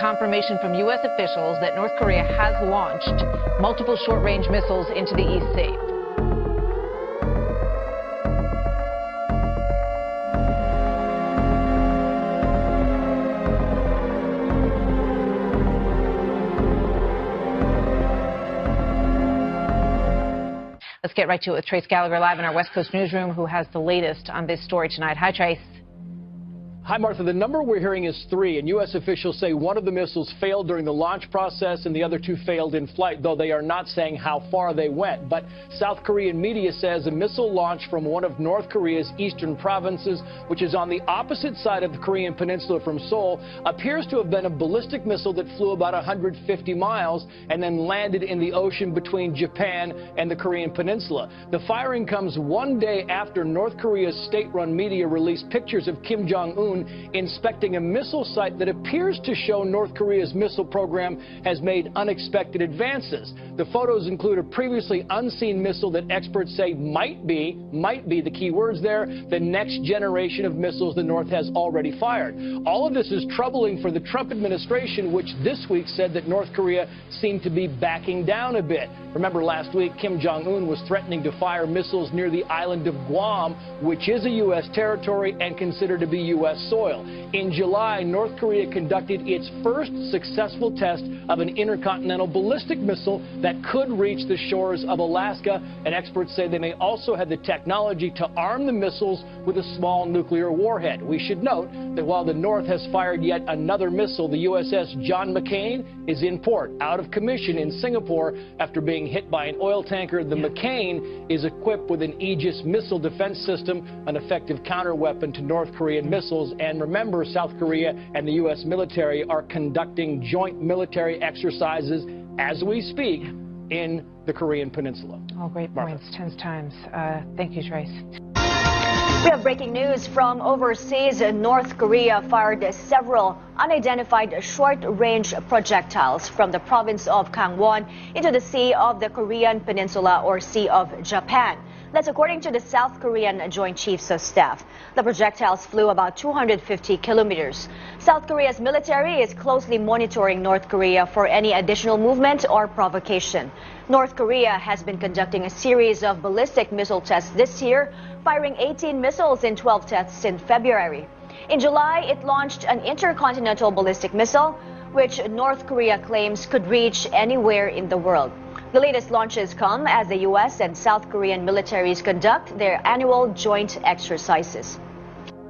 confirmation from U.S. officials that North Korea has launched multiple short-range missiles into the East Sea. Let's get right to it with Trace Gallagher live in our West Coast newsroom, who has the latest on this story tonight. Hi, Trace. Hi, Martha. The number we're hearing is 3, and U.S. officials say one of the missiles failed during the launch process and the other 2 failed in flight, though they are not saying how far they went. But South Korean media says a missile launched from one of North Korea's eastern provinces, which is on the opposite side of the Korean peninsula from Seoul, appears to have been a ballistic missile that flew about 150 miles and then landed in the ocean between Japan and the Korean peninsula. The firing comes one day after North Korea's state-run media released pictures of Kim Jong-un inspecting a missile site that appears to show North Korea's missile program has made unexpected advances. The photos include a previously unseen missile that experts say might be the key words there, the next generation of missiles the North has already fired. All of this is troubling for the Trump administration, which this week said that North Korea seemed to be backing down a bit. Remember last week, Kim Jong-un was threatening to fire missiles near the island of Guam, which is a U.S. territory and considered to be U.S. soil. In July, North Korea conducted its first successful test of an intercontinental ballistic missile that could reach the shores of Alaska, and experts say they may also have the technology to arm the missiles with a small nuclear warhead. We should note that while the North has fired yet another missile, the USS John McCain is in port, out of commission in Singapore after being hit by an oil tanker. The McCain is equipped with an Aegis missile defense system, an effective counter-weapon to North Korean missiles. And remember, South Korea and the U.S. military are conducting joint military exercises as we speak in the Korean peninsula. All great points, 10 times. Thank you, Trace. We have breaking news from overseas. North Korea fired several unidentified short-range projectiles from the province of Gangwon into the Sea of the Korean Peninsula, or Sea of Japan. That's according to the South Korean Joint Chiefs of Staff. The projectiles flew about 250 kilometers. South Korea's military is closely monitoring North Korea for any additional movement or provocation. North Korea has been conducting a series of ballistic missile tests this year, firing 18 missiles in 12 tests in February. In July, it launched an intercontinental ballistic missile, which North Korea claims could reach anywhere in the world. The latest launches come as the U.S. and South Korean militaries conduct their annual joint exercises.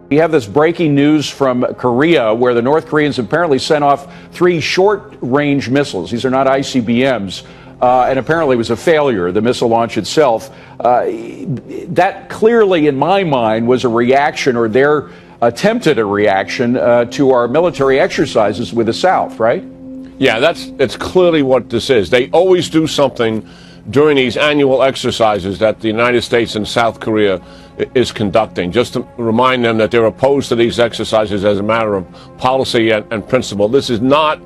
We have this breaking news from Korea, where the North Koreans apparently sent off 3 short-range missiles. These are not ICBMs. And apparently it was a failure, the missile launch itself. That clearly, in my mind, was a reaction, or their attempted a reaction to our military exercises with the South, right? Yeah, that's clearly what this is. They always do something during these annual exercises that the United States and South Korea is conducting, just to remind them that they're opposed to these exercises as a matter of policy and principle. This is not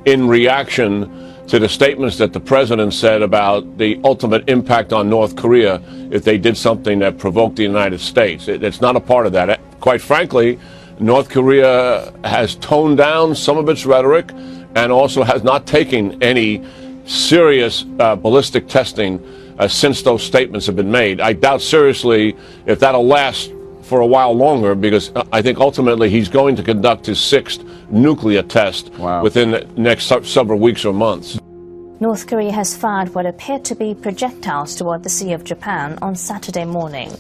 in reaction to the statements that the president said about the ultimate impact on North Korea if they did something that provoked the United States. It's not a part of that. Quite frankly, North Korea has toned down some of its rhetoric and also has not taken any serious ballistic testing since those statements have been made. I doubt seriously if that'll last for a while longer, because I think ultimately he's going to conduct his 6th nuclear test within the next several weeks or months. North Korea has fired what appeared to be projectiles toward the Sea of Japan on Saturday morning.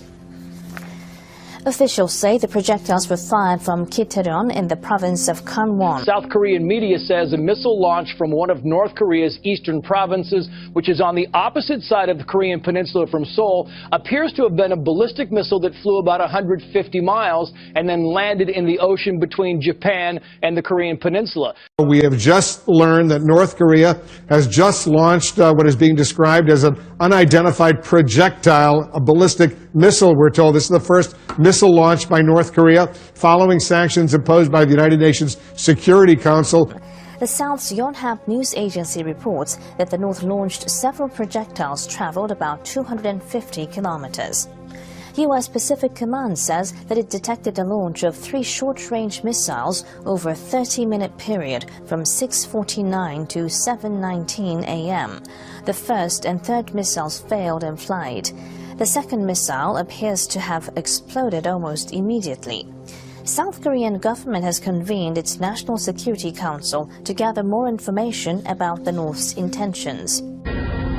Officials say the projectiles were fired from Kitaeron in the province of Gangwon. South Korean media says a missile launched from one of North Korea's eastern provinces, which is on the opposite side of the Korean peninsula from Seoul, appears to have been a ballistic missile that flew about 150 miles and then landed in the ocean between Japan and the Korean peninsula. We have just learned that North Korea has just launched what is being described as an unidentified projectile, a ballistic missile, we're told. This is the first missile launched by North Korea following sanctions imposed by the United Nations Security Council. The South's Yonhap news agency reports that the North launched several projectiles traveled about 250 kilometers. U.S. Pacific Command says that it detected the launch of 3 short-range missiles over a 30-minute period from 6:49 to 7:19 a.m. The first and third missiles failed in flight. The second missile appears to have exploded almost immediately. South Korean government has convened its National Security Council to gather more information about the North's intentions.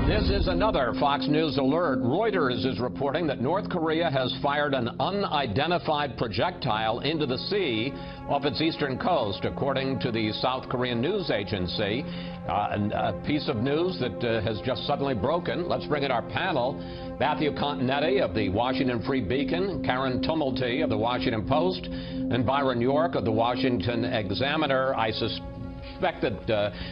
This is another Fox News alert. Reuters is reporting that North Korea has fired an unidentified projectile into the sea off its eastern coast, according to the South Korean news agency. A piece of news that has just suddenly broken. Let's bring in our panel. Matthew Continetti of the Washington Free Beacon, Karen Tumulty of the Washington Post, and Byron York of the Washington Examiner. I suspect that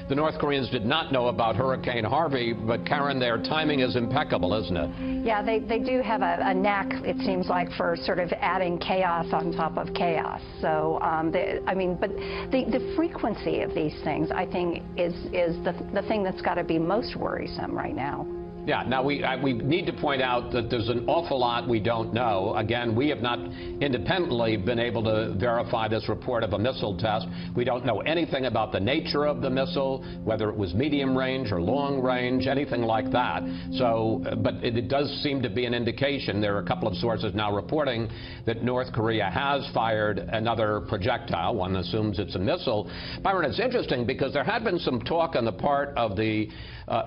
the North Koreans did not know about Hurricane Harvey, but Karen, their timing is impeccable, isn't it? Yeah, they do have a knack, it seems like, for sort of adding chaos on top of chaos. So, but the frequency of these things, I think, is the thing that's got to be most worrisome right now. Yeah, now we need to point out that there's an awful lot we don't know. Again, we have not independently been able to verify this report of a missile test. We don't know anything about the nature of the missile, whether it was medium range or long range, anything like that. So, but it does seem to be an indication. There are a couple of sources now reporting that North Korea has fired another projectile. One assumes it's a missile. Byron, it's interesting because there had been some talk on the part of the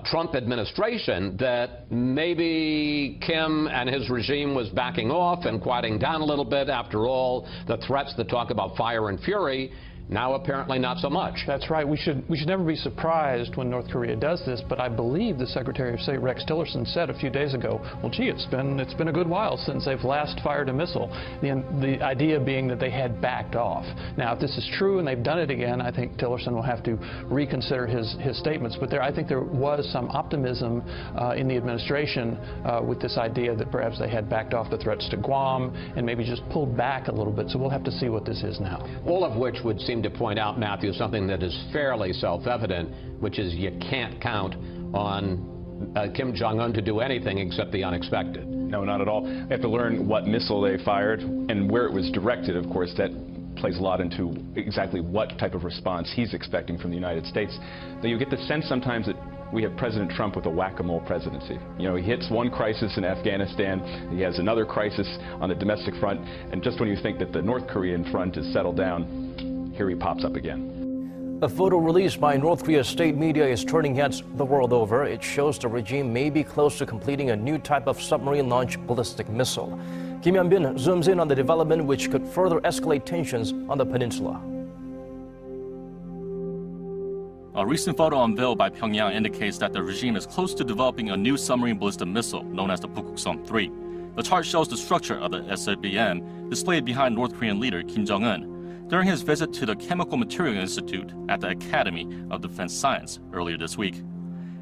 Trump administration that maybe Kim and his regime was backing off and quieting down a little bit. After all, the threats that talk about fire and fury, now apparently not so much. That's right. We should never be surprised when North Korea does this, but I believe the Secretary of State Rex Tillerson said a few days ago, well, gee, it's been a good while since they've last fired a missile. The idea being that they had backed off. Now, if this is true and they've done it again, I think Tillerson will have to reconsider his statements. But I think there was some optimism in the administration with this idea that perhaps they had backed off the threats to Guam and maybe just pulled back a little bit. So we'll have to see what this is now. All of which would seem to point out, Matthew, something that is fairly self-evident, which is you can't count on Kim Jong-un to do anything except the unexpected. No, not at all. We have to learn what missile they fired and where it was directed, of course. That plays a lot into exactly what type of response he's expecting from the United States. Though you get the sense sometimes that we have President Trump with a whack-a-mole presidency. You know, he hits one crisis in Afghanistan, he has another crisis on the domestic front, and just when you think that the North Korean front is settled down, here he pops up again. A photo released by North Korea's state media is turning heads the world over. It shows the regime may be close to completing a new type of submarine-launched ballistic missile. Kim Hyun-bin zooms in on the development which could further escalate tensions on the peninsula. A recent photo unveiled by Pyongyang indicates that the regime is close to developing a new submarine ballistic missile known as the Pukuksong-3. The chart shows the structure of the SLBM displayed behind North Korean leader Kim Jong-un during his visit to the Chemical Material Institute at the Academy of Defense Science earlier this week.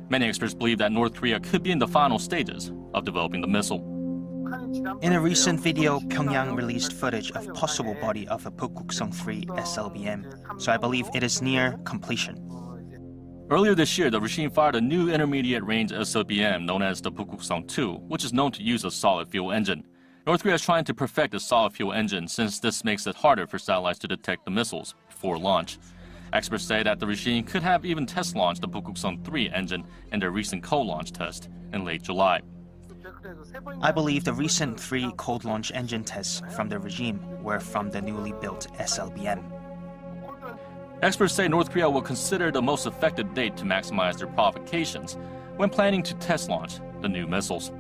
Many experts believe that North Korea could be in the final stages of developing the missile. In a recent video, Pyongyang released footage of possible body of a Pukuksong-3 SLBM, so I believe it is near completion. Earlier this year, the regime fired a new intermediate-range SLBM known as the Pukuksong-2, which is known to use a solid-fuel engine. North Korea is trying to perfect the solid-fuel engine since this makes it harder for satellites to detect the missiles before launch. Experts say that the regime could have even test-launched the Pukuksong-3 engine in their recent cold-launch test in late July. I believe the recent 3 cold-launch engine tests from the regime were from the newly built SLBM. Experts say North Korea will consider the most effective date to maximize their provocations when planning to test-launch the new missiles.